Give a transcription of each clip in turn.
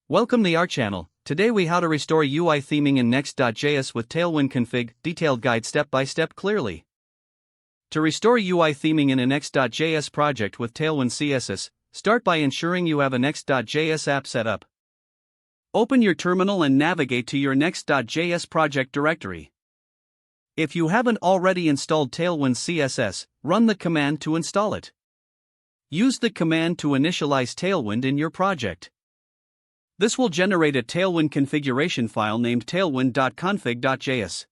Welcome to our channel. Today we how to restore UI theming in Next.js with Tailwind config, detailed guide step by step clearly. To restore UI theming in a Next.js project with Tailwind CSS, start by ensuring you have a Next.js app set up. Open your terminal and navigate to your Next.js project directory. If you haven't already installed Tailwind CSS, run the command to install it. Use the command to initialize Tailwind in your project. This will generate a Tailwind configuration file named tailwind.config.js.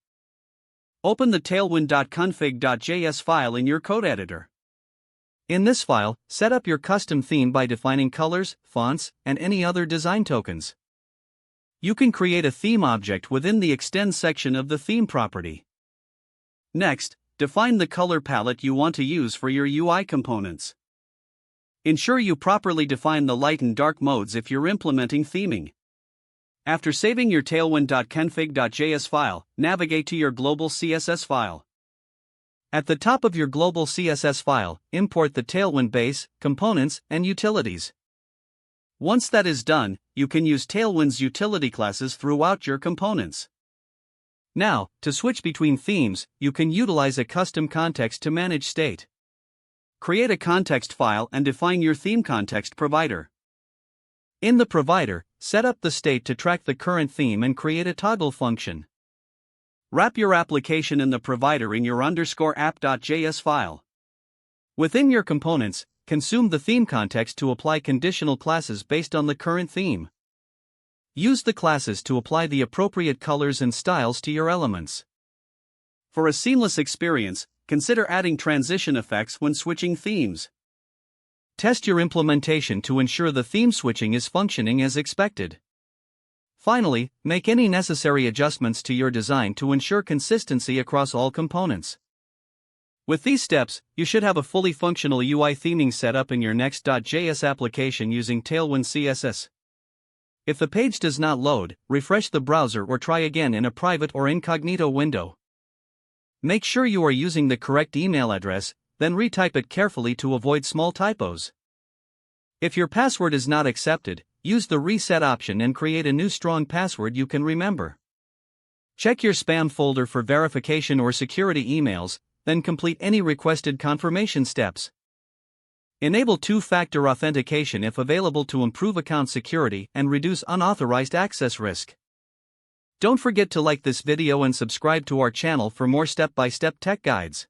Open the tailwind.config.js file in your code editor. In this file, set up your custom theme by defining colors, fonts, and any other design tokens. You can create a theme object within the extend section of the theme property. Next, define the color palette you want to use for your UI components. Ensure you properly define the light and dark modes if you're implementing theming. After saving your tailwind.config.js file, navigate to your global CSS file. At the top of your global CSS file, import the Tailwind base, components, and utilities. Once that is done, you can use Tailwind's utility classes throughout your components. Now, to switch between themes, you can utilize a custom context to manage state. Create a context file and define your theme context provider. In the provider, set up the state to track the current theme and create a toggle function. Wrap your application in the provider in your _app.js file. Within your components, consume the theme context to apply conditional classes based on the current theme. Use the classes to apply the appropriate colors and styles to your elements. For a seamless experience, consider adding transition effects when switching themes. Test your implementation to ensure the theme switching is functioning as expected. Finally, make any necessary adjustments to your design to ensure consistency across all components. With these steps, you should have a fully functional UI theming set up in your Next.js application using Tailwind CSS. If the page does not load, refresh the browser or try again in a private or incognito window. Make sure you are using the correct email address, then retype it carefully to avoid small typos. If your password is not accepted, use the reset option and create a new strong password you can remember. Check your spam folder for verification or security emails, then complete any requested confirmation steps. Enable two-factor authentication if available to improve account security and reduce unauthorized access risk. Don't forget to like this video and subscribe to our channel for more step-by-step tech guides.